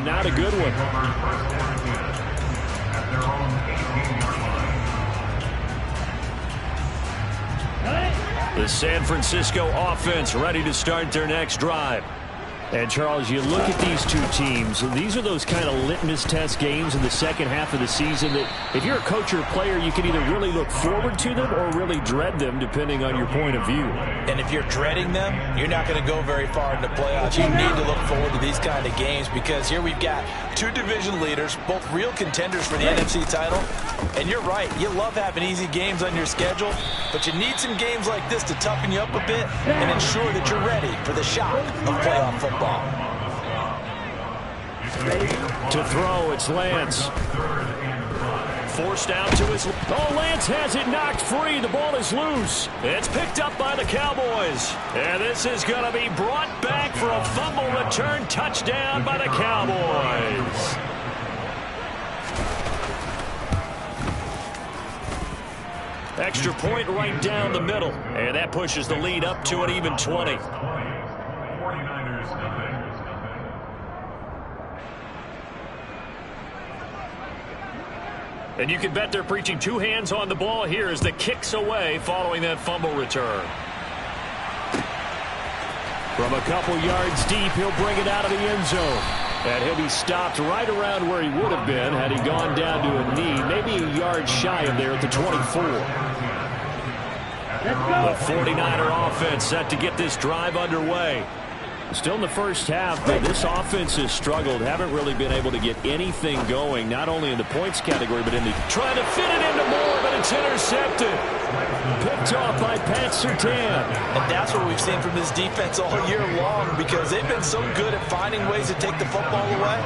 Not a good one. The San Francisco offense ready to start their next drive. And, Charles, you look at these two teams, and these are those kind of litmus test games in the second half of the season that if you're a coach or a player, you can either really look forward to them or really dread them, depending on your point of view. And if you're dreading them, you're not going to go very far in the playoffs. You need to look forward to these kind of games because here we've got two division leaders, both real contenders for the NFC title. And you're right, you love having easy games on your schedule, but you need some games like this to toughen you up a bit and ensure that you're ready for the shock of playoff football. To throw, it's Lance. Forced out to his... Oh, Lance has it knocked free. The ball is loose. It's picked up by the Cowboys. And this is going to be brought back for a fumble return touchdown by the Cowboys. Extra point right down the middle. And that pushes the lead up to an even 20. And you can bet they're preaching two hands on the ball here as the kick's away following that fumble return. From a couple yards deep, he'll bring it out of the end zone. And he'll be stopped right around where he would have been had he gone down to a knee, maybe a yard shy of there at the 24. The 49er offense set to get this drive underway. Still in the first half, but this offense has struggled. Haven't really been able to get anything going, not only in the points category, but in the... Trying to fit it into Moore, but it's intercepted. Picked off by Pat Surtain. And that's what we've seen from this defense all year long because they've been so good at finding ways to take the football away.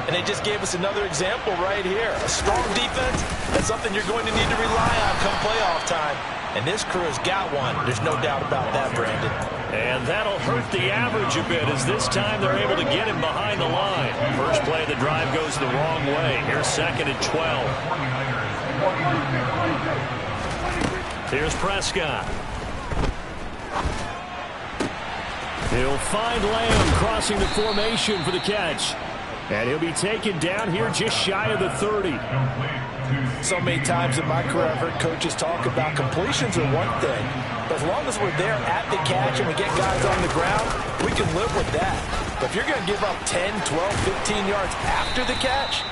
And they just gave us another example right here. A strong defense, that's something you're going to need to rely on come playoff time. And this crew has got one. There's no doubt about that, Brandon. And that'll hurt the average a bit as this time they're able to get him behind the line. First play of the drive goes the wrong way. Here's 2nd and 12. Here's Prescott. He'll find Lamb crossing the formation for the catch. And he'll be taken down here just shy of the 30. So many times in my career I've heard coaches talk about completions are one thing. But as long as we're there at the catch and we get guys on the ground, we can live with that. But if you're going to give up 10, 12, 15 yards after the catch,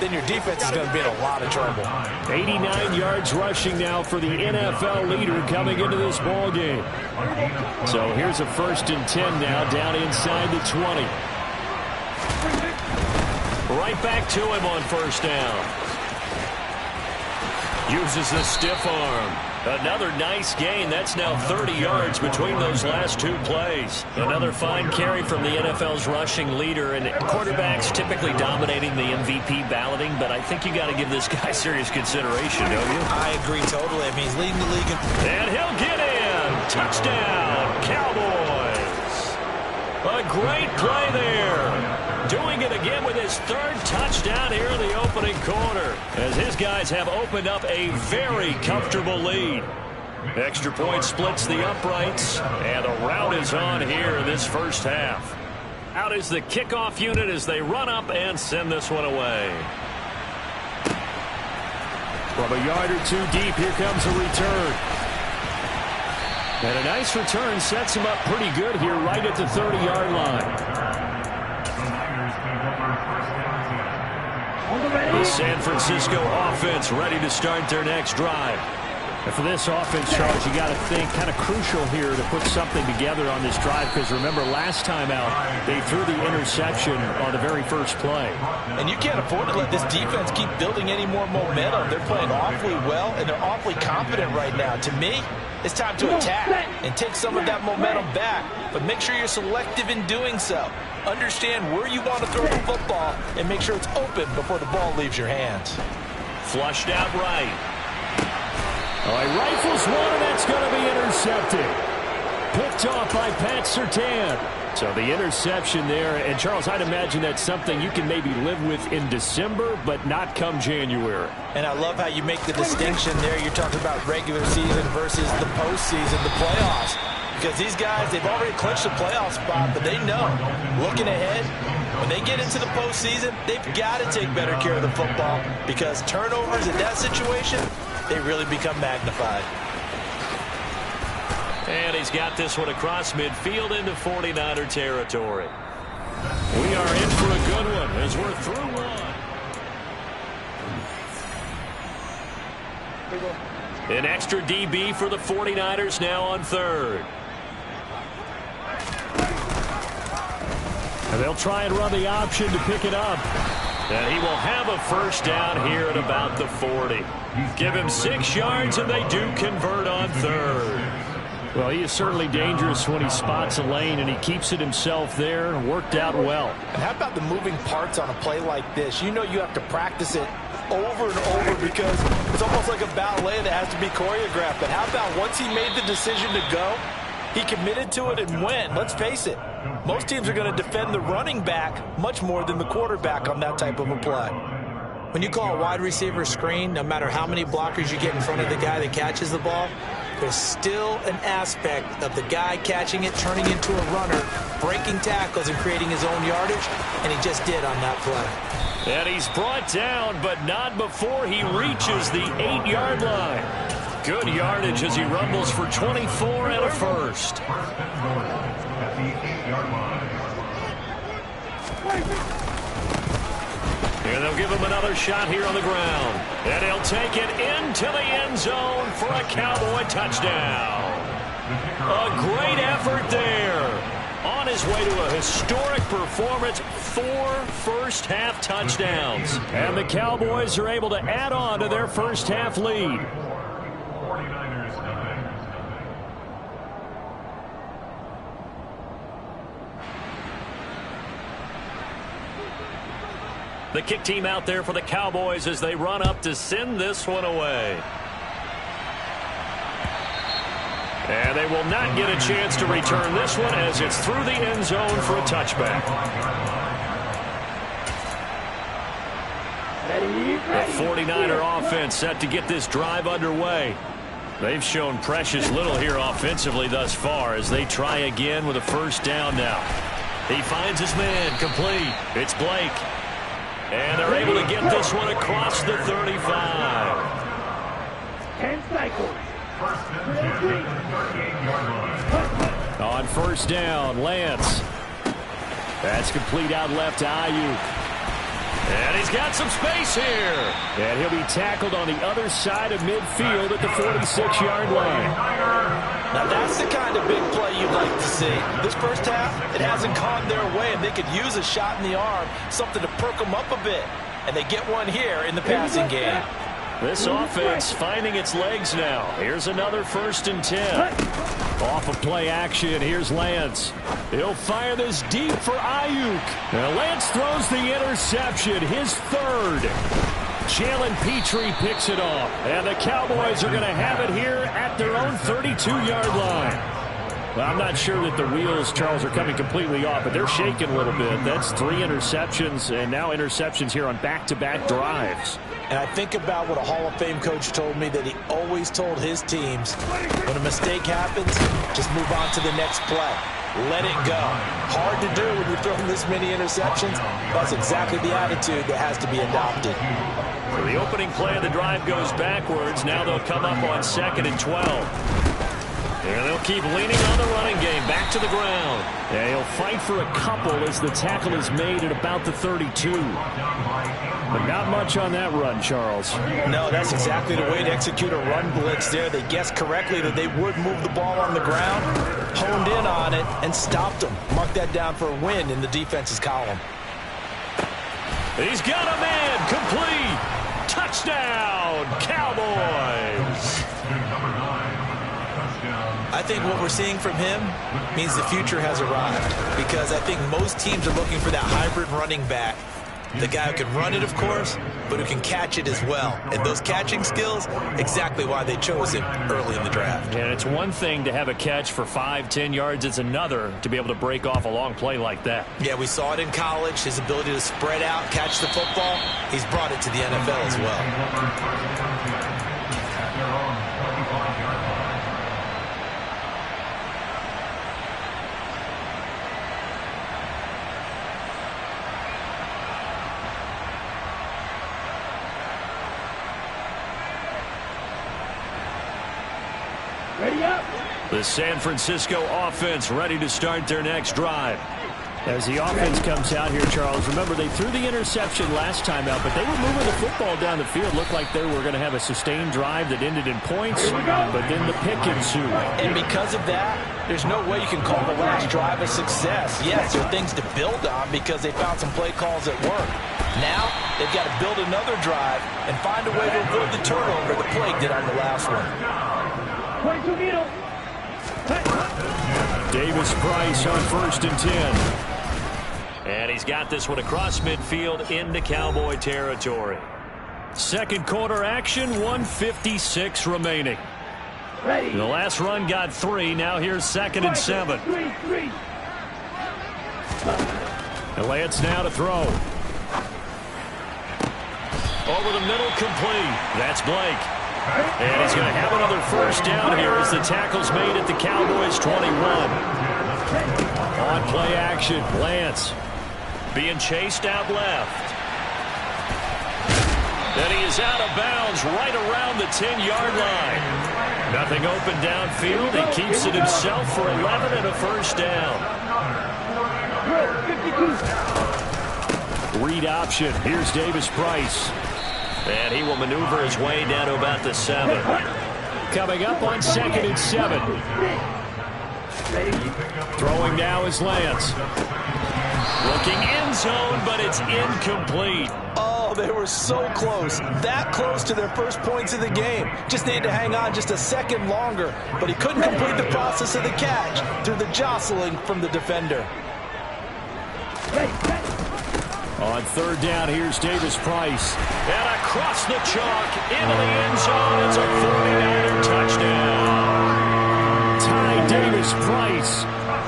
then your defense is going to be in a lot of trouble. 89 yards rushing now for the NFL leader coming into this ball game. So here's a 1st and 10 now down inside the 20. Right back to him on 1st down. Uses the stiff arm. Another nice gain. That's now 30 yards between those last two plays. Another fine carry from the NFL's rushing leader. And quarterbacks typically dominating the MVP balloting, but I think you got to give this guy serious consideration, don't you? I agree totally. I mean, he's leading the league. And he'll get in. Touchdown, Cowboys. A great play there. Doing it again with his 3rd touchdown here in the opening quarter as his guys have opened up a very comfortable lead. Extra point splits the uprights, and the rout is on here in this first half. Out is the kickoff unit as they run up and send this one away. From a yard or two deep, here comes a return. And a nice return sets him up pretty good here right at the 30-yard line. The San Francisco offense ready to start their next drive. And for this offense, Charles, you got to think kind of crucial here to put something together on this drive because remember last time out they threw the interception on the very first play. And you can't afford to let this defense keep building any more momentum. They're playing awfully well and they're awfully confident right now. To me, it's time to attack and take some of that momentum back, but make sure you're selective in doing so. Understand where you want to throw the football and make sure it's open before the ball leaves your hands. Flushed out right. Oh, he rifles one, and that's going to be intercepted. Picked off by Pat Surtain. So the interception there, and Charles, I'd imagine that's something you can maybe live with in December, but not come January. And I love how you make the distinction there. You're talking about regular season versus the postseason, the playoffs. Because these guys, they've already clinched the playoff spot, but they know, looking ahead, When they get into the postseason, they've got to take better care of the football because turnovers in that situation, they really become magnified. And he's got this one across midfield into 49er territory. We are in for a good one as we're through one. An extra DB for the 49ers now on third. And they'll try and run the option to pick it up. And he will have a first down here at about the 40. Give him 6 yards, and they do convert on third. Well, he is certainly dangerous when he spots a lane, and he keeps it himself there. Worked out well. And how about the moving parts on a play like this? You know you have to practice it over and over because it's almost like a ballet that has to be choreographed. But how about once he made the decision to go, he committed to it and went. Let's face it, most teams are going to defend the running back much more than the quarterback on that type of a play. When you call a wide receiver screen, no matter how many blockers you get in front of the guy that catches the ball, there's still an aspect of the guy catching it, turning into a runner, breaking tackles and creating his own yardage, and he just did on that play. And he's brought down, but not before he reaches the 8-yard line. Good yardage as he rumbles for 24 and a first. And they'll give him another shot here on the ground. And he'll take it into the end zone for a Cowboy touchdown. A great effort there. On his way to a historic performance, 4 first-half touchdowns. And the Cowboys are able to add on to their first-half lead. The kick team out there for the Cowboys as they run up to send this one away. And they will not get a chance to return this one as it's through the end zone for a touchback. The 49er offense set to get this drive underway. They've shown precious little here offensively thus far as they try again with a first down now. He finds his man complete. It's Blake. And they're able to get this one across the 35. 10 cycles. On first down, Lance. That's complete out left to Ayuk. And he's got some space here. And he'll be tackled on the other side of midfield at the 46-yard line. Now that's the kind of big play you'd like to see. This first half, it hasn't gone their way, and they could use a shot in the arm, something to perk them up a bit. And they get one here in the passing game. This offense finding its legs now. Here's another 1st and 10. Off of play action, here's Lance. He'll fire this deep for Ayuk. Now Lance throws the interception, his 3rd. Jalen Petrie picks it off. And the Cowboys are going to have it here at their own 32-yard line. Well, I'm not sure that the wheels, Charles, are coming completely off, but they're shaking a little bit. That's 3 interceptions, and now interceptions here on back-to-back drives. And I think about what a Hall of Fame coach told me that he always told his teams, when a mistake happens, just move on to the next play. Let it go. Hard to do when you're throwing this many interceptions. That's exactly the attitude that has to be adopted. The opening play of the drive goes backwards. Now they'll come up on 2nd and 12. And they'll keep leaning on the running game. Back to the ground. And he'll fight for a couple as the tackle is made at about the 32. But not much on that run, Charles. No, that's exactly the way to execute a run blitz there. They guessed correctly that they would move the ball on the ground, honed in on it, and stopped them. Mark that down for a win in the defense's column. He's got a man complete. Touchdown, Cowboys. I think what we're seeing from him means the future has arrived because I think most teams are looking for that hybrid running back. The guy who can run it, of course, but who can catch it as well. And those catching skills, exactly why they chose him early in the draft. And it's one thing to have a catch for 5-10 yards. It's another to be able to break off a long play like that. Yeah, we saw it in college, his ability to spread out, catch the football. He's brought it to the NFL as well. Ready up. The San Francisco offense ready to start their next drive. As the offense comes out here, Charles, remember they threw the interception last time out, but they were moving the football down the field. Looked like they were going to have a sustained drive that ended in points, but then the pick ensued. And because of that, there's no way you can call the last drive a success. Yes, there are things to build on because they found some play calls at work. Now, they've got to build another drive and find a way to avoid the turnover the plague did on the last one. 22 middle. Davis Price on 1st and 10. And he's got this one across midfield into Cowboy territory. Second quarter action, 1:56 remaining. Ready. The last run got 3. Now here's 2nd and 7. 3. And Lance now to throw. Over the middle, complete. That's Blake. And he's going to have another first down here as the tackle's made at the Cowboys' 21. On play action, Lance being chased out left. And he is out of bounds right around the 10-yard line. Nothing open downfield. He keeps it himself for 11 and a first down. 52. Read option. Here's Davis Price. And he will maneuver his way down to about the 7. Coming up on 2nd and 7. Throwing now is Lance. Looking end zone, but it's incomplete. Oh, they were so close. That close to their first points of the game. Just needed to hang on just a second longer. But he couldn't complete the process of the catch through the jostling from the defender. On 3rd down, here's Davis Price. And across the chalk into the end zone. It's a 49er touchdown. Ty Davis Price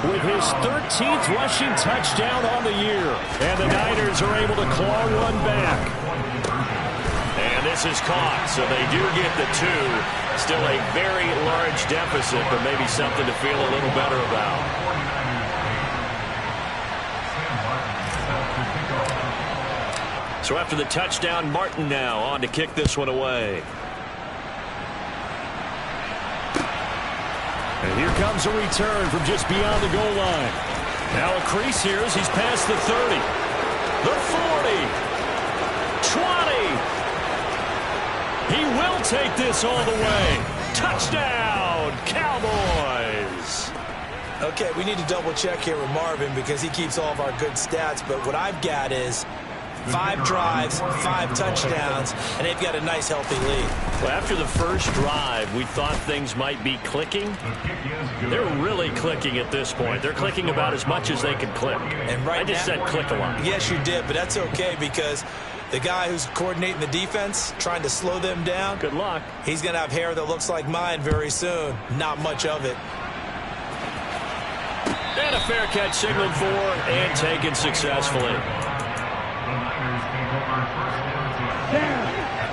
with his 13th rushing touchdown on the year. And the Niners are able to claw one back. And this is caught, so they do get the 2. Still a very large deficit, but maybe something to feel a little better about. So after the touchdown, Martin now on to kick this one away. And here comes a return from just beyond the goal line. Now a crease here as he's past the 30. The 40. 20. He will take this all the way. Touchdown, Cowboys. Okay, we need to double check here with Marvin because he keeps all of our good stats. But what I've got is 5 drives, 5 touchdowns, and they've got a nice, healthy lead. Well, after the first drive, we thought things might be clicking. They're really clicking at this point. They're clicking about as much as they can click. And right I just said click a lot. Yes, you did, but that's okay because the guy who's coordinating the defense, trying to slow them down, Good luck. he's going to have hair that looks like mine very soon. Not much of it. And a fair catch signaled for and taken successfully.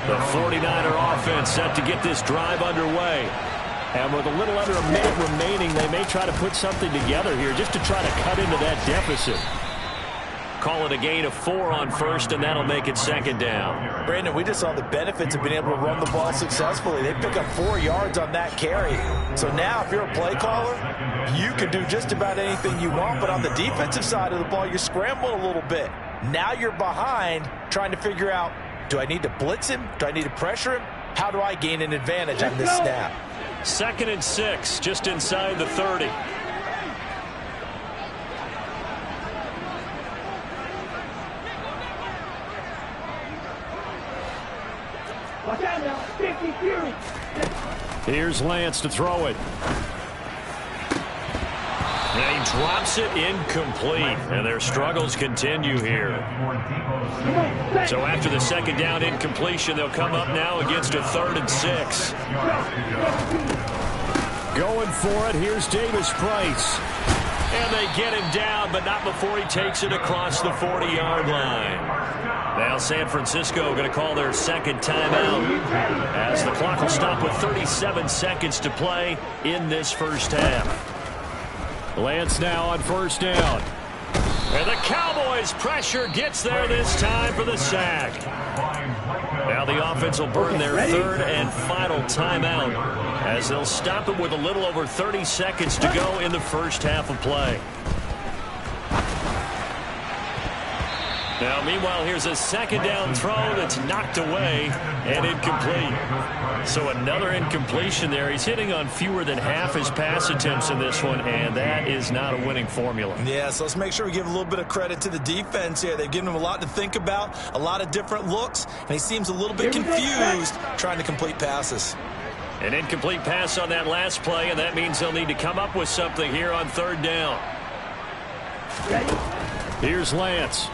The 49er offense set to get this drive underway. And with a little under a minute remaining, they may try to put something together here just to try to cut into that deficit. Call it a gain of 4 on 1st, and that'll make it 2nd down. Brandon, we just saw the benefits of being able to run the ball successfully. They pick up 4 yards on that carry. So now if you're a play caller, you can do just about anything you want. But on the defensive side of the ball, you're scrambling a little bit. Now you're behind trying to figure out, do I need to blitz him? Do I need to pressure him? How do I gain an advantage on this snap? 2nd and 6, just inside the 30. Watch out now. 50 Fury. Here's Lance to throw it. And he drops it incomplete. And their struggles continue here. So after the 2nd down incompletion, they'll come up now against a 3rd and 6. Going for it, here's Davis Price. And they get him down, but not before he takes it across the 40-yard line. Now San Francisco going to call their 2nd timeout as the clock will stop with 37 seconds to play in this first half. Lance now on 1st down. And the Cowboys' pressure gets there this time for the sack. Now the offense will burn their third and final timeout as they'll stop it with a little over 30 seconds to go in the first half of play. Now, meanwhile, here's a second down throw that's knocked away and incomplete. So another incompletion there. He's hitting on fewer than half his pass attempts in this one, and that is not a winning formula. Yeah, so let's make sure we give a little bit of credit to the defense here. They've given him a lot to think about, a lot of different looks, and he seems a little bit confused trying to complete passes. An incomplete pass on that last play, and that means they'll need to come up with something here on third down. Here's Lance.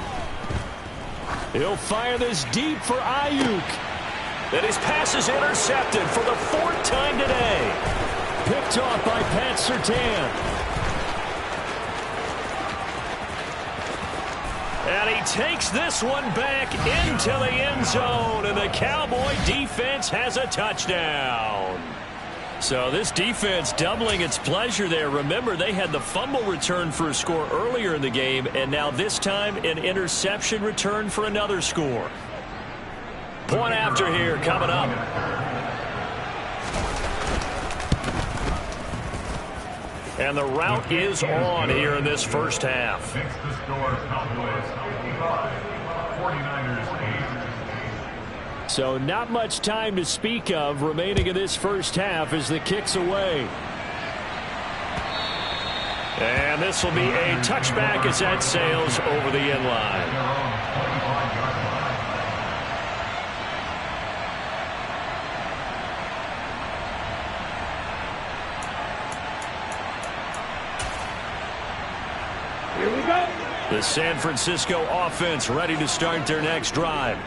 He'll fire this deep for Ayuk. And his pass is intercepted for the fourth time today. Picked off by Pat Surtain. And he takes this one back into the end zone. And the Cowboy defense has a touchdown. So this defense doubling its pleasure there. Remember, they had the fumble return for a score earlier in the game, and now this time an interception return for another score. Point after here coming up. And the route is on here in this first half. So not much time to speak of remaining in this first half as the kick's away. And this will be a touchback as that sails over the end line. Here we go. The San Francisco offense ready to start their next drive.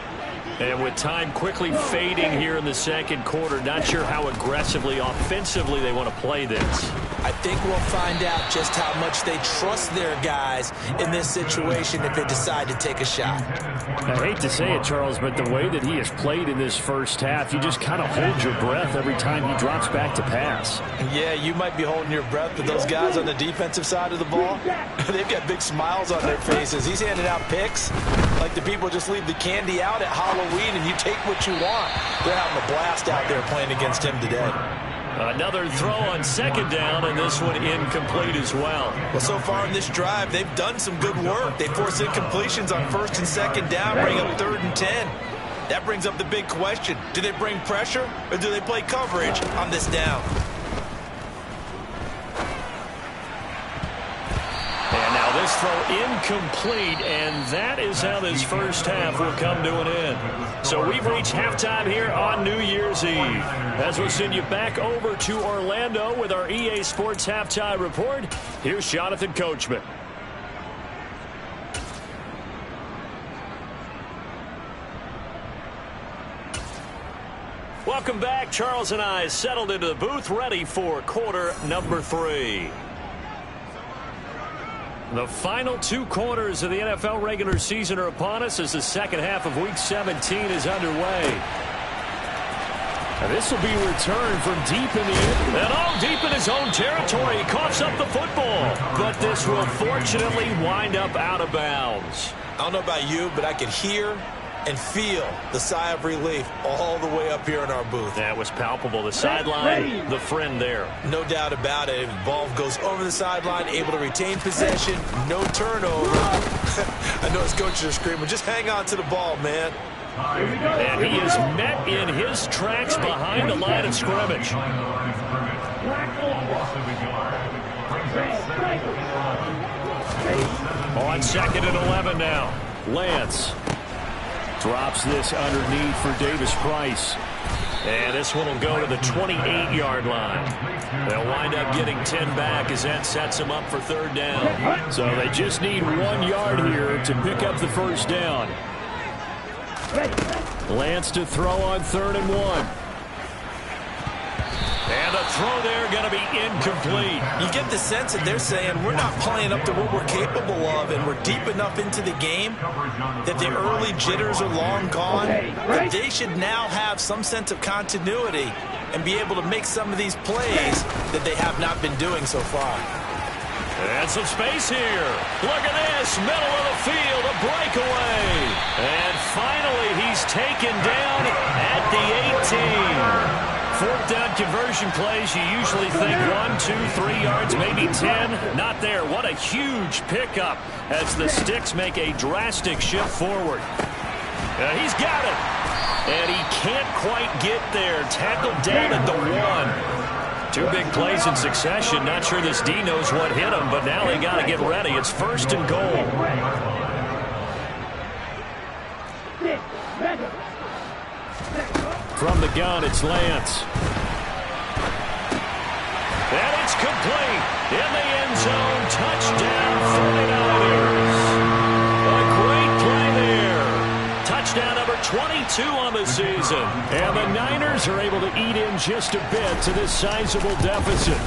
And with time quickly fading here in the second quarter, not sure how aggressively, offensively they want to play this. I think we'll find out just how much they trust their guys in this situation if they decide to take a shot. I hate to say it, Charles, but the way that he has played in this first half, you just kind of hold your breath every time he drops back to pass. Yeah, you might be holding your breath, but those guys on the defensive side of the ball, they've got big smiles on their faces. He's handing out picks like the people just leave the candy out at Halloween and you take what you want. They're having a blast out there playing against him today. Another throw on second down, and this one incomplete as well. Well, so far in this drive, they've done some good work. They force incompletions on first and second down, bring up 3rd and 10. That brings up the big question. Do they bring pressure, or do they play coverage on this down? And now this throw incomplete, and that is how this first half will come to an end. So we've reached halftime here on New Year's Eve. As we'll send you back over to Orlando with our EA Sports Halftime Report, here's Jonathan Coachman. Welcome back. Charles and I settled into the booth, ready for quarter number 3. The final 2 quarters of the NFL regular season are upon us as the second half of Week 17 is underway. And this will be returned from deep in the end. And all deep in his own territory. He coughs up the football. But this will fortunately wind up out of bounds. I don't know about you, but I can hear and feel the sigh of relief all the way up here in our booth. That was palpable. The sideline, the friend there. No doubt about it. The ball goes over the sideline, able to retain possession, no turnover. I know his coaches are screaming, just hang on to the ball, man. And he is met in his tracks behind the line of scrimmage. On 2nd and 11 now. Lance drops this underneath for Davis Price. And this one will go to the 28-yard line. They'll wind up getting 10 back as that sets them up for 3rd down. So they just need 1 yard here to pick up the first down. Lance to throw on 3rd and 1. And the throw there going to be incomplete. You get the sense that they're saying we're not playing up to what we're capable of, and we're deep enough into the game that the early jitters are long gone, that they should now have some sense of continuity and be able to make some of these plays that they have not been doing so far. And some space here. Look at this. Middle of the field. A breakaway. And finally, he's taken down at the 18. Fourth down conversion plays, you usually think 1, 2, 3 yards, maybe 10. Not there. What a huge pickup as the Sticks make a drastic shift forward. He's got it. And he can't quite get there. Tackled down at the 1. 2 big plays in succession. Not sure this D knows what hit him, but now they got to get ready. It's 1st and goal. From the gun, it's Lance. And it's complete. In the end zone, touchdown 49ers. A great play there. Touchdown number 22 on the season. And the Niners are able to eat in just a bit to this sizable deficit.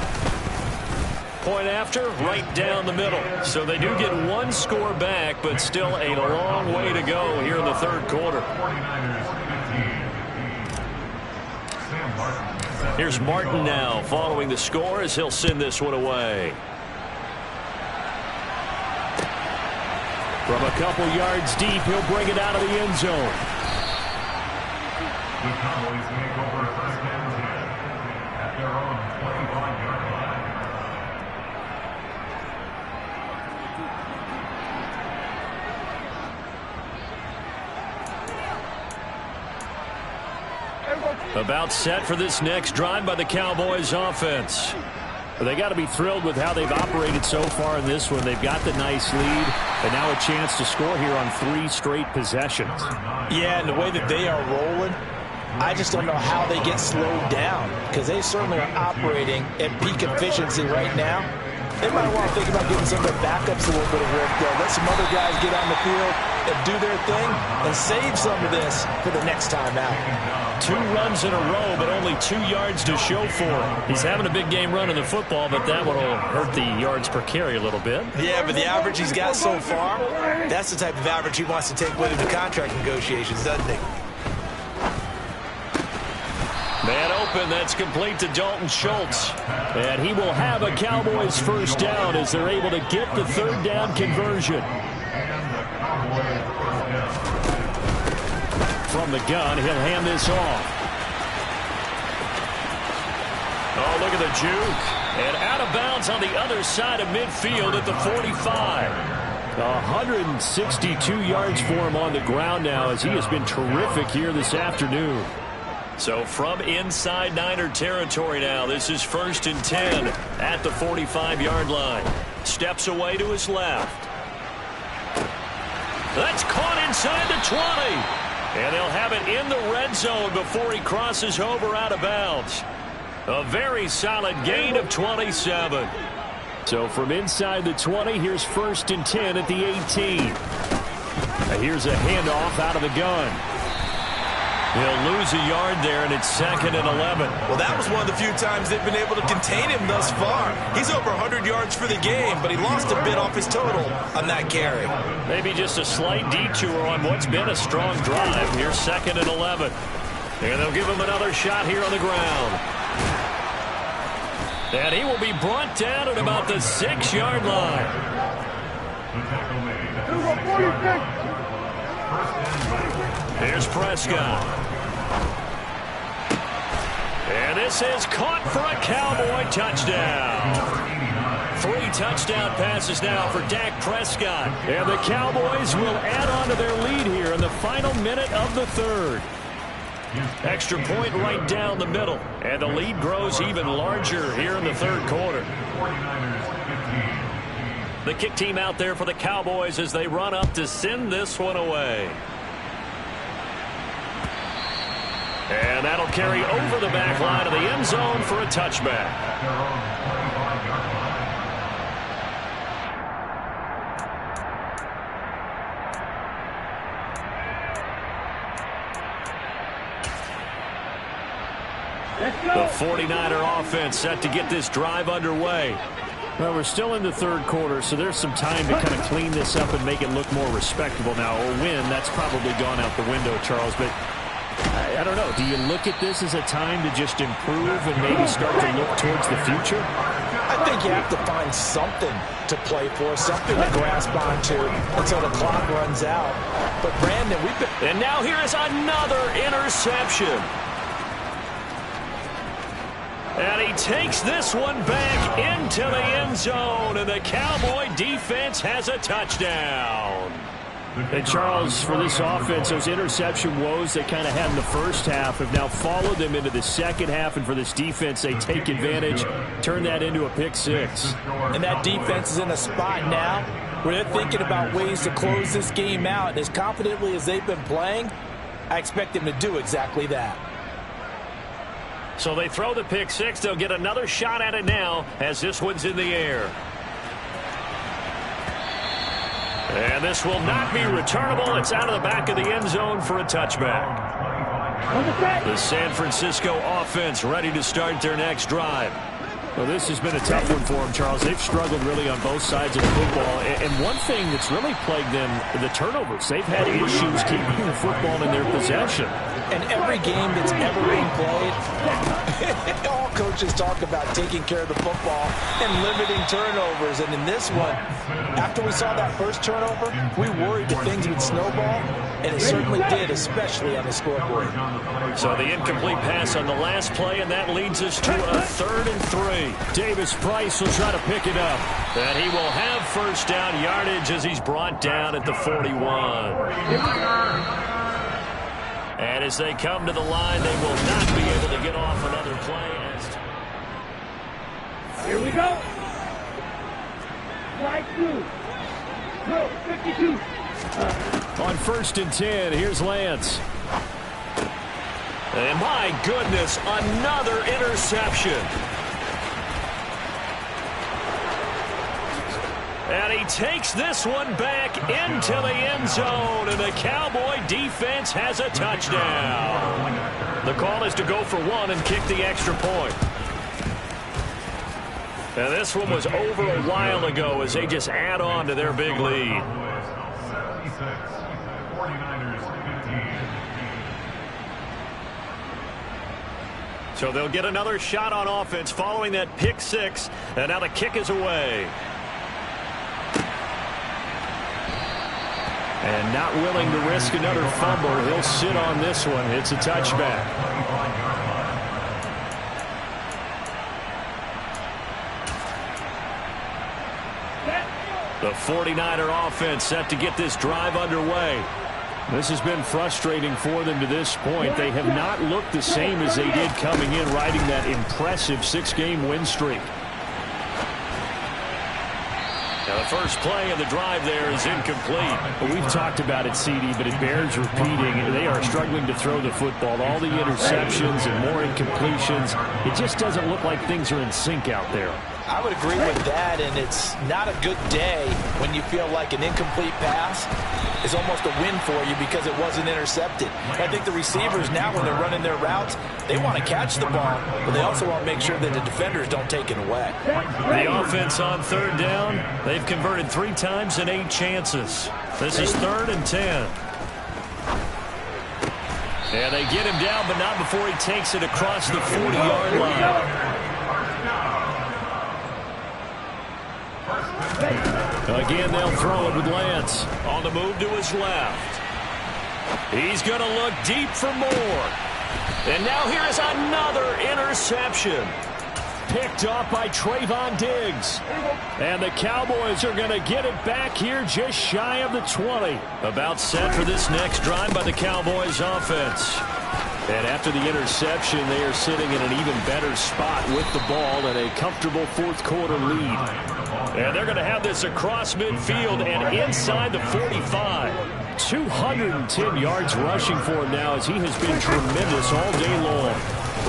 Point after, right down the middle. So they do get 1 score back, but still a long way to go here in the 3rd quarter. Here's Martin now following the score as he'll send this one away. From a couple yards deep, he'll bring it out of the end zone. The Cowboys make over 1st and 10 at their own 25-yard line. About set for this next drive by the Cowboys offense. They got to be thrilled with how they've operated so far in this one. They've got the nice lead, and now a chance to score here on 3 straight possessions. Yeah, and the way that they are rolling, I just don't know how they get slowed down, because they certainly are operating at peak efficiency right now. They might want to think about giving some of their backups a little bit of work, though. Let some other guys get on the field and do their thing and save some of this for the next time out. 2 runs in a row, but only 2 yards to show for it. He's having a big game running the football, but that one will hurt the yards per carry a little bit. Yeah, but the average he's got so far, that's the type of average he wants to take with him to contract negotiations, doesn't he? Man open, that's complete to Dalton Schultz. And he will have a Cowboys 1st down as they're able to get the 3rd down conversion. From the gun, he'll hand this off. Oh, look at the juke. And out of bounds on the other side of midfield at the 45. 162 yards for him on the ground now as he has been terrific here this afternoon. So from inside Niner territory now, this is 1st and 10 at the 45-yard line. Steps away to his left. That's caught inside the 20. And they'll have it in the red zone before he crosses over out of bounds. A very solid gain of 27. So from inside the 20, here's 1st and 10 at the 18. Here's a handoff out of the gun. He'll lose a yard there, and it's 2nd and 11. Well, that was one of the few times they've been able to contain him thus far. He's over 100 yards for the game, but he lost a bit off his total on that carry. Maybe just a slight detour on what's been a strong drive. Here's 2nd and 11. And they'll give him another shot here on the ground. And he will be brought down at about the 6-yard line. Here's Prescott. And this is caught for a Cowboy touchdown. 3 touchdown passes now for Dak Prescott. And the Cowboys will add on to their lead here in the final minute of the 3rd. Extra point right down the middle. And the lead grows even larger here in the 3rd quarter. The kick team out there for the Cowboys as they run up to send this one away. And that'll carry over the back line of the end zone for a touchback. The 49er offense set to get this drive underway. Well, we're still in the 3rd quarter, so there's some time to kind of clean this up and make it look more respectable now. Or win, that's probably gone out the window, Charles, but I don't know. Do you look at this as a time to just improve and maybe start to look towards the future? I I think you have to find something to play for, something to grasp onto until the clock runs out. But, Brandon, we've been... And now here is another interception. And he takes this one back into the end zone, and the Cowboy defense has a touchdown. And Charles, for this offense, those interception woes they kind of had in the first half have now followed them into the second half, and for this defense, they take advantage, turn that into a pick six. And that defense is in a spot now where they're thinking about ways to close this game out. And as confidently as they've been playing, I expect them to do exactly that. So they throw the pick six. They'll get another shot at it now as this one's in the air. And this will not be returnable. It's out of the back of the end zone for a touchback. The San Francisco offense ready to start their next drive. Well, this has been a tough one for them, Charles. They've struggled really on both sides of the football. And one thing that's really plagued them, the turnovers. They've had issues keeping the football in their possession. And every game that's ever been played, all coaches talk about taking care of the football and limiting turnovers. And in this one, after we saw that first turnover, we worried that things would snowball, and it certainly did, especially on the scoreboard. So the incomplete pass on the last play, and that leads us to a 3rd and 3. Davis Price will try to pick it up. And he will have first down yardage as he's brought down at the 41. And as they come to the line, they will not be able to get off another play. Here we go. Slide through. Go, 52. On 1st and 10, here's Lance. And my goodness, another interception. And he takes this one back into the end zone, and the Cowboy defense has a touchdown. The call is to go for one and kick the extra point. And this one was over a while ago as they just add on to their big lead. 76, 49ers 15. So they'll get another shot on offense following that pick six, and now the kick is away. And not willing to risk another fumble. He'll sit on this one. It's a touchback. The 49er offense set to get this drive underway. This has been frustrating for them to this point. They have not looked the same as they did coming in, riding that impressive 6-game win streak. Now the first play of the drive there is incomplete. Well, we've talked about it, CD, but it bears repeating. They are struggling to throw the football. All the interceptions and more incompletions. It just doesn't look like things are in sync out there. I would agree with that, and it's not a good day when you feel like an incomplete pass is almost a win for you because it wasn't intercepted. I think the receivers now, when they're running their routes, they want to catch the ball, but they also want to make sure that the defenders don't take it away. The offense on 3rd down, they've converted 3 times in 8 chances. This is 3rd and 10. And they get him down, but not before he takes it across the 40-yard line. Again, they'll throw it with Lance. On the move to his left. He's going to look deep for more. And now here is another interception. Picked off by Trayvon Diggs. And the Cowboys are going to get it back here just shy of the 20. About set for this next drive by the Cowboys offense. And after the interception, they are sitting in an even better spot with the ball and a comfortable 4th quarter lead. And they're going to have this across midfield and inside the 45. 210 yards rushing for him now as he has been tremendous all day long.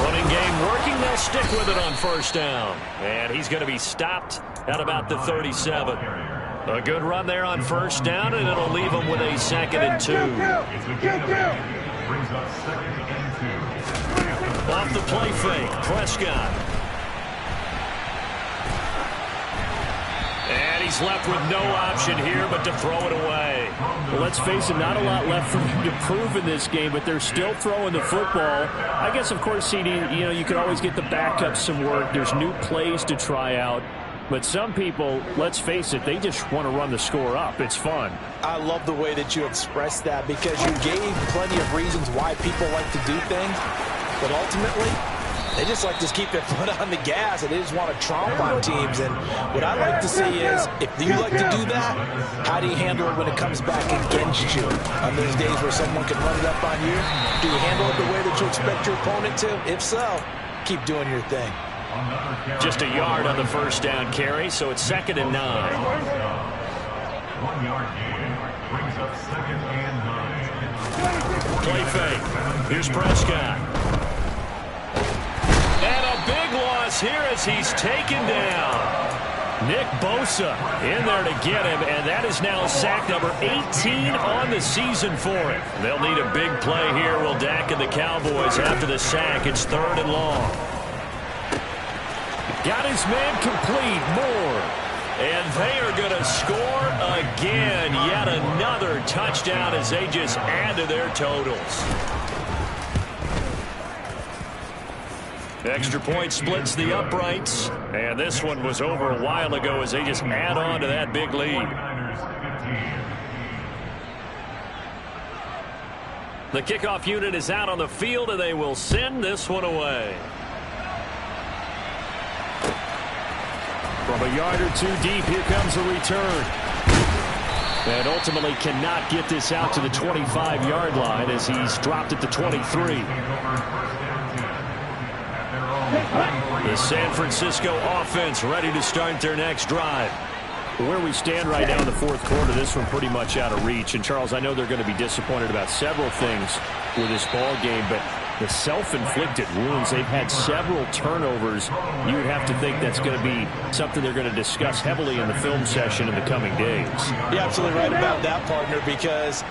Running game working. They'll stick with it on 1st down. And he's going to be stopped at about the 37. A good run there on 1st down, and it'll leave him with a 2nd and 2. Brings up 2nd and 2. Off the play fake, Prescott. And he's left with no option here but to throw it away. Well, let's face it, not a lot left for them to prove in this game, but they're still throwing the football. I guess, of course, CD, you can always get the backups some work. There's new plays to try out. But some people, let's face it, they just want to run the score up. It's fun. I love the way that you expressed that because you gave plenty of reasons why people like to do things. But ultimately, they just like to keep their foot on the gas, and they just want to tromp on teams. And what I like to see is, if you like to do that, how do you handle it when it comes back against you? On those days where someone can run it up on you, do you handle it the way that you expect your opponent to? If so, keep doing your thing. Just a yard on the first down carry, so it's 2nd and 9. 1 yard gain brings up 2nd and 9. Play fake. Here's Prescott. And a big loss here as he's taken down. Nick Bosa in there to get him, and that is now sack number 18 on the season for him. They'll need a big play here, will Dak and the Cowboys after the sack. It's 3rd and long. Got his man complete, Moore. And they are going to score again. Yet another touchdown as they just add to their totals. Extra point splits the uprights. And this one was over a while ago as they just add on to that big lead. The kickoff unit is out on the field, and they will send this one away. From a yard or two deep, here comes a return. And ultimately cannot get this out to the 25-yard line as he's dropped at the 23. The San Francisco offense ready to start their next drive. Where we stand right now in the 4th quarter, this one pretty much out of reach. And, Charles, I know they're going to be disappointed about several things with this ball game, but the self-inflicted wounds, they've had several turnovers. You would have to think that's going to be something they're going to discuss heavily in the film session in the coming days. You're absolutely right about that, partner, because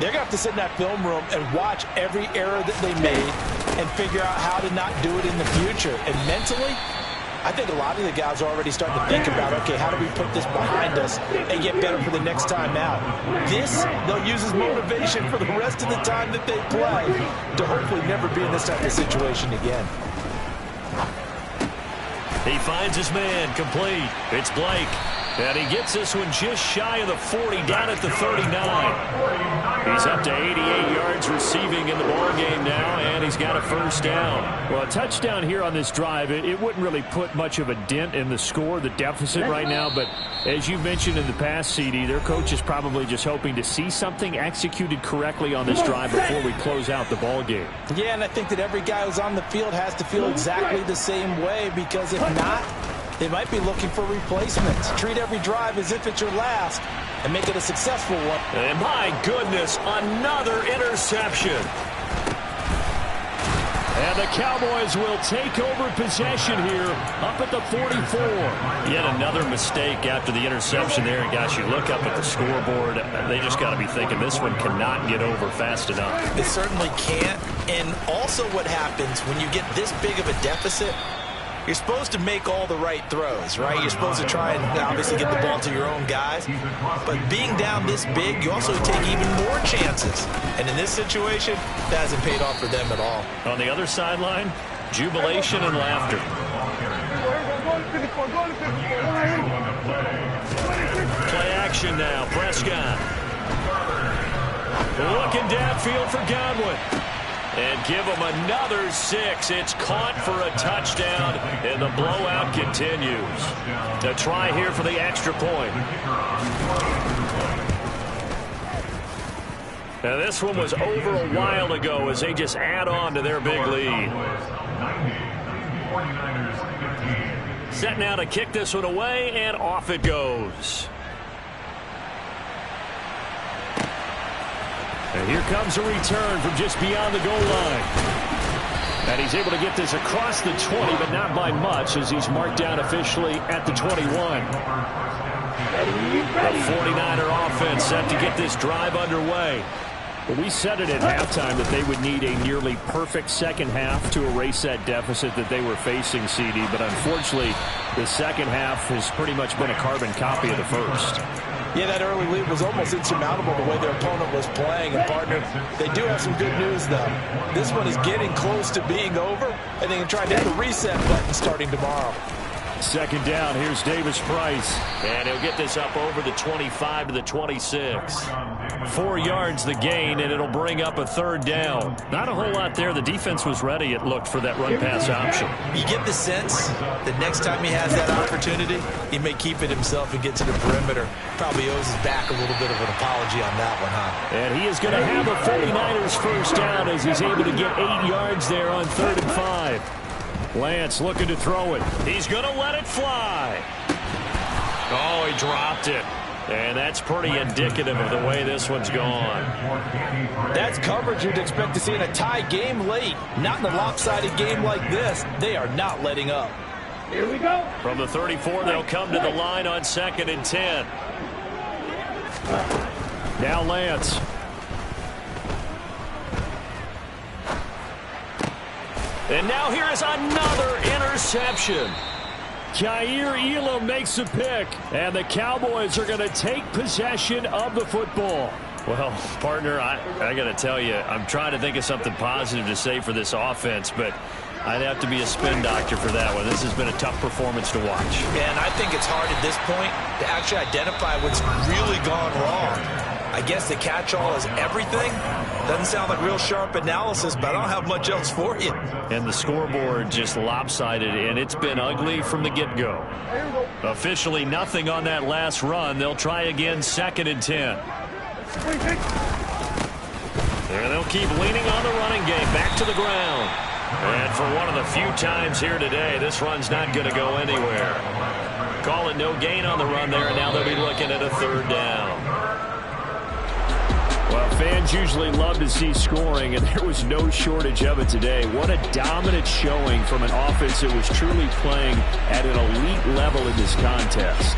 they're going to have to sit in that film room and watch every error that they made and figure out how to not do it in the future. And mentally, I think a lot of the guys are already starting to think about, okay, how do we put this behind us and get better for the next time out? This, they'll use as motivation for the rest of the time that they play to hopefully never be in this type of situation again. He finds his man complete. It's Blake. And he gets this one just shy of the 40, down at the 39. He's up to 88 yards receiving in the ballgame now, and he's got a first down. Well, a touchdown here on this drive, it wouldn't really put much of a dent in the score, the deficit right now. But as you mentioned in the past, CD, their coach is probably just hoping to see something executed correctly on this drive before we close out the ballgame. Yeah, and I think that every guy who's on the field has to feel exactly the same way, because if not, they might be looking for replacements. Treat every drive as if it's your last and make it a successful one. And my goodness, another interception. And the Cowboys will take over possession here up at the 44. Yet another mistake after the interception there. And guys, you look up at the scoreboard, they just got to be thinking this one cannot get over fast enough. It certainly can't. And also what happens when you get this big of a deficit, you're supposed to make all the right throws, right? You're supposed to try and obviously get the ball to your own guys. But being down this big, you also take even more chances. And in this situation, that hasn't paid off for them at all. On the other sideline, jubilation and laughter. Play action now, Prescott. Looking downfield for Godwin. And give him another 6. It's caught for a touchdown, and the blowout continues. A try here for the extra point. Now this one was over a while ago as they just add on to their big lead. Set now to kick this one away, and off it goes. And here comes a return from just beyond the goal line. And he's able to get this across the 20, but not by much as he's marked down officially at the 21. The 49er offense set to get this drive underway. Well, we said it at halftime that they would need a nearly perfect second half to erase that deficit that they were facing, CD. But unfortunately, the second half has pretty much been a carbon copy of the first. Yeah, that early lead was almost insurmountable the way their opponent was playing. And, partner, they do have some good news, though. This one is getting close to being over, and they can try to hit the reset button starting tomorrow. Second down, here's Davis Price. And he'll get this up over the 25 to the 26. 4 yards the gain, and it'll bring up a third down. Not a whole lot there. The defense was ready, it looked, for that run-pass option. You get the sense that next time he has that opportunity, he may keep it himself and get to the perimeter. Probably owes his back a little bit of an apology on that one, huh? And he is going to have a 49ers first down as he's able to get 8 yards there on 3rd and 5. Lance looking to throw it. He's going to let it fly. Oh, he dropped it. And that's pretty indicative of the way this one's gone. That's coverage you'd expect to see in a tie game late. Not in a lopsided game like this. They are not letting up. Here we go. From the 34, they'll come to the line on 2nd and 10. Now Lance. And now here is another interception. Kaiir Elam makes a pick, and the Cowboys are going to take possession of the football. Well, partner, I got to tell you, I'm trying to think of something positive to say for this offense, but I'd have to be a spin doctor for that one. This has been a tough performance to watch. And I think it's hard at this point to actually identify what's really gone wrong. I guess the catch-all is everything. Doesn't sound like real sharp analysis, but I don't have much else for you. And the scoreboard just lopsided, and it's been ugly from the get-go. Officially nothing on that last run. They'll try again 2nd and 10. There they'll keep leaning on the running game. Back to the ground. And for one of the few times here today, this run's not going to go anywhere. Call it no gain on the run there, and now they'll be looking at a 3rd down. Well, fans usually love to see scoring, and there was no shortage of it today. What a dominant showing from an offense that was truly playing at an elite level in this contest.